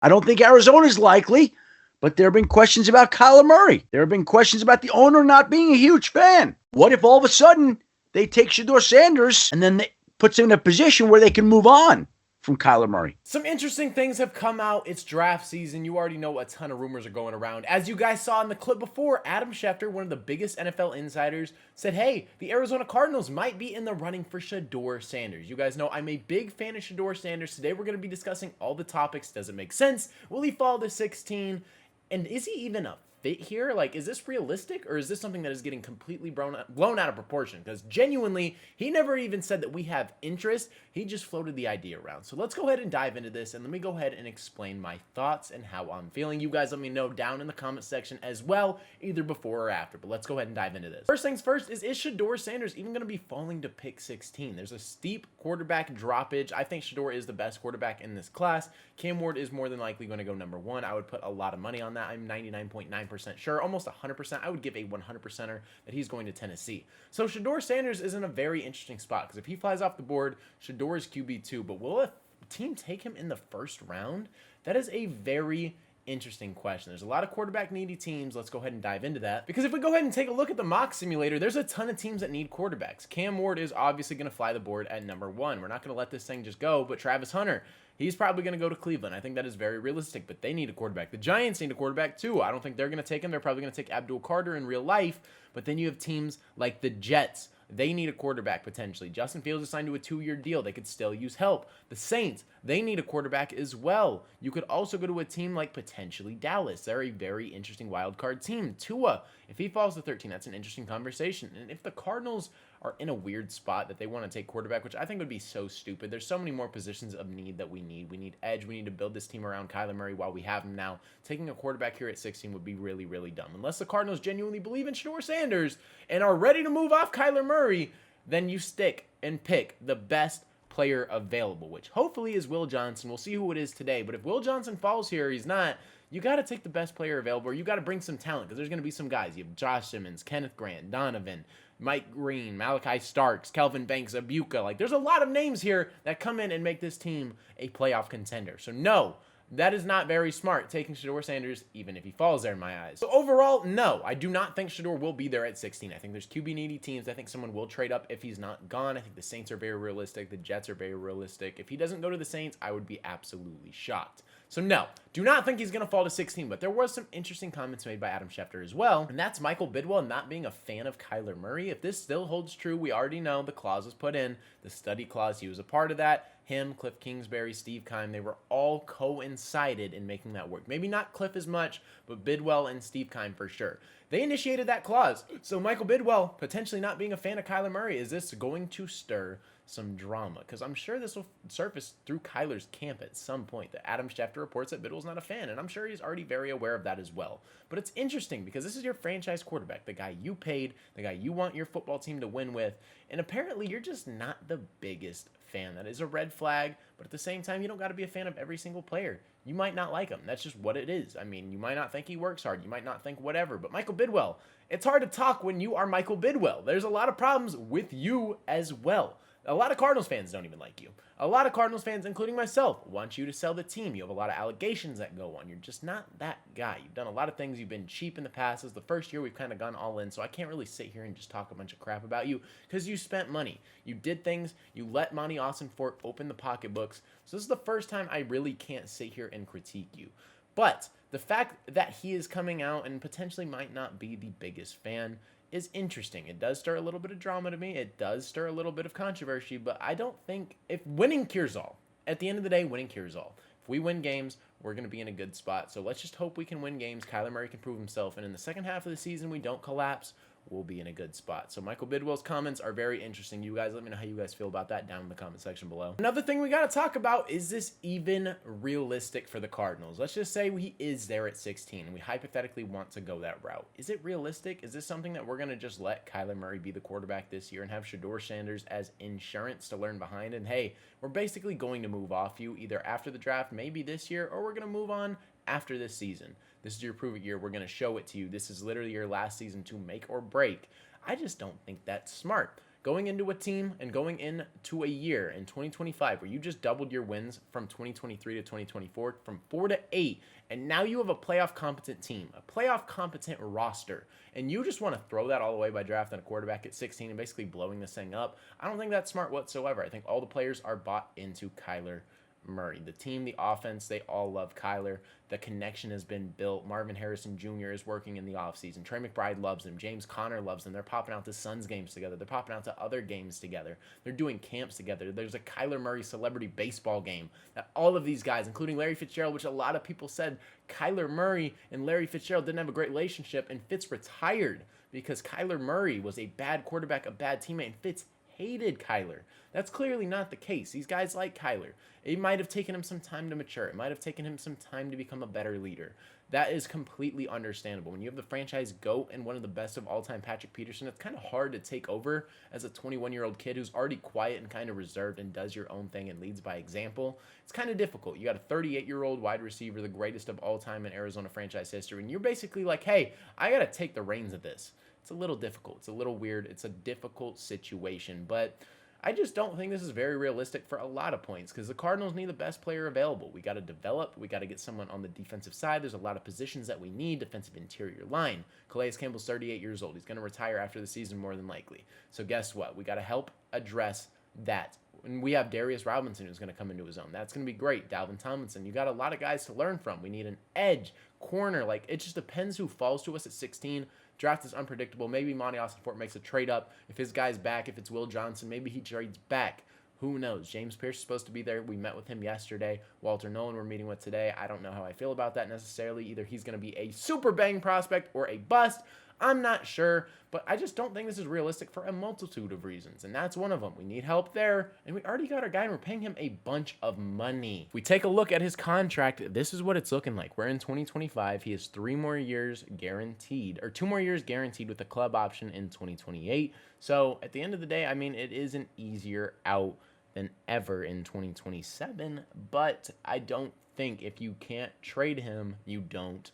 I don't think Arizona's likely, but there have been questions about Kyler Murray. There have been questions about the owner not being a huge fan. What if all of a sudden they take Shedeur Sanders and then they puts him in a position where they can move on from Kyler Murray? Some interesting things have come out. It's draft season. You already know a ton of rumors are going around. As you guys saw in the clip before, Adam Schefter, one of the biggest NFL insiders, said, hey, the Arizona Cardinals might be in the running for Shedeur Sanders. You guys know I'm a big fan of Shedeur Sanders. Today we're going to be discussing all the topics. Does it make sense? Will he fall to 16? And is he even a fit here? Like, is this realistic, or is this something that is getting completely blown out of proportion? Because genuinely, he never even said that we have interest. He just floated the idea around. So let's go ahead and dive into this, and let me go ahead and explain my thoughts and how I'm feeling. You guys let me know down in the comment section as well, either before or after. But let's go ahead and dive into this. First things first is Shedeur Sanders even going to be falling to pick 16? There's a steep quarterback droppage. I think Shedeur is the best quarterback in this class. Cam Ward is more than likely going to go number 1. I would put a lot of money on that. I'm 99.9% sure, almost 100%. I would give a 100%er that he's going to Tennessee. So Shedeur Sanders is in a very interesting spot, because if he flies off the board, Shedeur is QB2, but will a team take him in the first round? That is a very interesting question. There's a lot of quarterback needy teams. Let's go ahead and dive into that, because if we go ahead and take a look at the mock simulator, there's a ton of teams that need quarterbacks. Cam Ward is obviously going to fly the board at number 1. We're not going to let this thing just go, but Travis Hunter, he's probably going to go to Cleveland. I think that is very realistic, but they need a quarterback. The Giants need a quarterback too. I don't think they're going to take him. They're probably going to take Abdul Carter in real life, but then you have teams like the Jets. They need a quarterback potentially. Justin Fields is signed to a 2-year deal. They could still use help. The Saints, they need a quarterback as well. You could also go to a team like potentially Dallas. They're a very interesting wild card team. Tua, if he falls to 13, that's an interesting conversation. And if the Cardinals are in a weird spot that they want to take quarterback, which I think would be so stupid. There's so many more positions of need that we need. We need edge. We need to build this team around Kyler Murray while we have him now. Taking a quarterback here at 16 would be really, really dumb. Unless the Cardinals genuinely believe in Shedeur Sanders and are ready to move off Kyler Murray, then you stick and pick the best player available, which hopefully is Will Johnson. We'll see who it is today. But if Will Johnson falls here, he's not. You got to take the best player available, or you got to bring some talent, because there's going to be some guys. You have Josh Simmons, Kenneth Grant, Donovan, Mike Green, Malachi Starks, Kelvin Banks, Abuka. Like, there's a lot of names here that come in and make this team a playoff contender. So no, that is not very smart, taking Shedeur Sanders, even if he falls there in my eyes. So overall, no, I do not think Shedeur will be there at 16. I think there's QB needy teams. I think someone will trade up if he's not gone. I think the Saints are very realistic. The Jets are very realistic. If he doesn't go to the Saints, I would be absolutely shocked. So no, do not think he's going to fall to 16, but there was some interesting comments made by Adam Schefter as well, and that's Michael Bidwell not being a fan of Kyler Murray. If this still holds true, we already know the clause was put in, the study clause, he was a part of that. Him, Cliff Kingsbury, Steve Keim, they were all coincided in making that work. Maybe not Cliff as much, but Bidwell and Steve Keim for sure. They initiated that clause. So Michael Bidwell potentially not being a fan of Kyler Murray, is this going to stir some drama? Because I'm sure this will surface through Kyler's camp at some point, that Adam Schefter reports that Bidwell's not a fan, and I'm sure he's already very aware of that as well. But it's interesting, because this is your franchise quarterback, the guy you paid, the guy you want your football team to win with, and apparently you're just not the biggest fan. That is a red flag, but at the same time, you don't got to be a fan of every single player. You might not like him. That's just what it is. I mean, you might not think he works hard. You might not think whatever, but Michael Bidwell, it's hard to talk when you are Michael Bidwell. There's a lot of problems with you as well. A lot of Cardinals fans don't even like you. A lot of Cardinals fans, including myself, want you to sell the team. You have a lot of allegations that go on. You're just not that guy. You've done a lot of things. You've been cheap in the past. This is the first year we've kind of gone all in, so I can't really sit here and just talk a bunch of crap about you, because you spent money. You did things. You let Monty Austin-Fort open the pocketbooks. So this is the first time I really can't sit here and critique you. But the fact that he is coming out and potentially might not be the biggest fan is interesting. It does stir a little bit of drama to me. It does stir a little bit of controversy, but I don't think, if winning cures all, at the end of the day, winning cures all. If we win games, we're going to be in a good spot. So let's just hope we can win games. Kyler Murray can prove himself, and in the second half of the season, we don't collapse. We'll be in a good spot. So Michael Bidwell's comments are very interesting. You guys let me know how you guys feel about that down in the comment section below. Another thing we got to talk about, is this even realistic for the Cardinals? Let's just say he is there at 16 and we hypothetically want to go that route. Is it realistic? Is this something that we're going to just let Kyler Murray be the quarterback this year and have Shedeur Sanders as insurance to learn behind? And hey, we're basically going to move off you either after the draft, maybe this year, or we're going to move on after this season. This is your prove it year. We're going to show it to you. This is literally your last season to make or break. I just don't think that's smart. Going into a team and going into a year in 2025 where you just doubled your wins from 2023 to 2024 from 4 to 8, and now you have a playoff competent team, a playoff competent roster, and you just want to throw that all away by drafting a quarterback at 16 and basically blowing this thing up, I don't think that's smart whatsoever. I think all the players are bought into Kyler Murray. The team, the offense, they all love Kyler. The connection has been built. Marvin Harrison Jr. is working in the offseason. Trey McBride loves him. James Conner loves him. They're popping out to Suns games together. They're popping out to other games together. They're doing camps together. There's a Kyler Murray celebrity baseball game that all of these guys, including Larry Fitzgerald, which a lot of people said Kyler Murray and Larry Fitzgerald didn't have a great relationship, and Fitz retired because Kyler Murray was a bad quarterback, a bad teammate, and Fitz hated Kyler. That's clearly not the case. These guys like Kyler. It might have taken him some time to mature. It might have taken him some time to become a better leader. That is completely understandable. When you have the franchise GOAT and one of the best of all time, Patrick Peterson, it's kind of hard to take over as a 21-year-old kid who's already quiet and kind of reserved and does your own thing and leads by example. It's kind of difficult. You got a 38-year-old wide receiver, the greatest of all time in Arizona franchise history, and you're basically like, hey, I got to take the reins of this. It's a little difficult. It's a little weird. It's a difficult situation, but I just don't think this is very realistic for a lot of points because the Cardinals need the best player available. We got to develop. We got to get someone on the defensive side. There's a lot of positions that we need. Defensive interior line. Calais Campbell's 38 years old. He's going to retire after the season more than likely. So guess what? We got to help address that. And we have Darius Robinson who's going to come into his own. That's going to be great. Dalvin Tomlinson. You got a lot of guys to learn from. We need an edge, corner. Like, it just depends who falls to us at 16. Draft is unpredictable. Maybe Monty Austin-Fort makes a trade up. If his guy's back, if it's Will Johnson, maybe he trades back. Who knows? James Pierce is supposed to be there. We met with him yesterday. Walter Nolan we're meeting with today. I don't know how I feel about that necessarily. Either he's going to be a super bang prospect or a bust. I'm not sure, but I just don't think this is realistic for a multitude of reasons, and that's one of them. We need help there, and we already got our guy, and we're paying him a bunch of money. If we take a look at his contract, this is what it's looking like. We're in 2025. He has 3 more years guaranteed, or 2 more years guaranteed with a club option in 2028. So at the end of the day, I mean, it is an easier out than ever in 2027, but I don't think if you can't trade him, you don't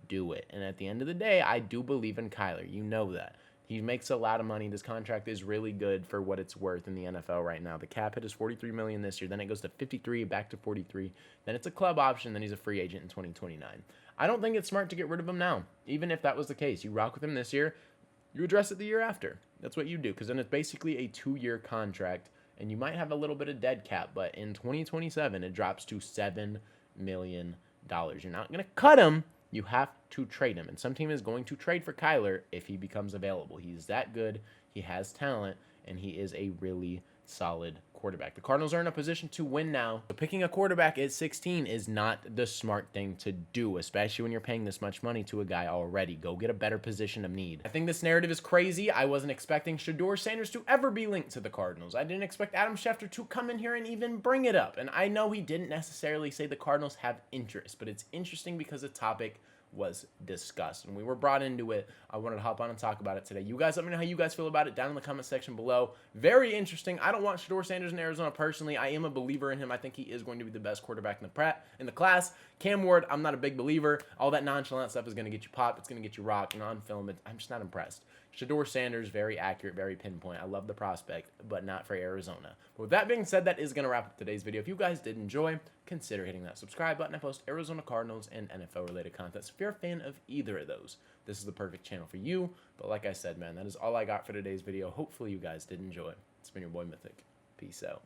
do it. And at the end of the day, I do believe in Kyler. You know that. He makes a lot of money. This contract is really good for what it's worth in the NFL right now. The cap hit is $43 million this year. Then it goes to $53, back to $43. Then it's a club option. Then he's a free agent in 2029. I don't think it's smart to get rid of him now. Even if that was the case, you rock with him this year, you address it the year after. That's what you do, because then it's basically a 2-year contract, and you might have a little bit of dead cap, but in 2027, it drops to $7 million. You're not going to cut him. You have to trade him, and some team is going to trade for Kyler if he becomes available. He's that good. He has talent, and he is a really solid quarterback. The Cardinals are in a position to win now. So picking a quarterback at 16 is not the smart thing to do, especially when you're paying this much money to a guy already. Go get a better position of need. I think this narrative is crazy. I wasn't expecting Shedeur Sanders to ever be linked to the Cardinals. I didn't expect Adam Schefter to come in here and even bring it up. And I know he didn't necessarily say the Cardinals have interest, but it's interesting because the topic was discussed and we were brought into it. I wanted to hop on and talk about it today. You guys let me know how you guys feel about it down in the comment section below. Very interesting. I don't want Shedeur Sanders in Arizona personally. I am a believer in him. I think he is going to be the best quarterback in the class. Cam Ward, I'm not a big believer. All that nonchalant stuff is going to get you popped. It's going to get you rocked. And on film, I'm just not impressed. Shedeur Sanders, very accurate, very pinpoint. I love the prospect, but not for Arizona. But with that being said, that is going to wrap up today's video. If you guys did enjoy, consider hitting that subscribe button. I post Arizona Cardinals and NFL-related content. So if you're a fan of either of those, this is the perfect channel for you. But like I said, man, that is all I got for today's video. Hopefully you guys did enjoy. It's been your boy Mythic. Peace out.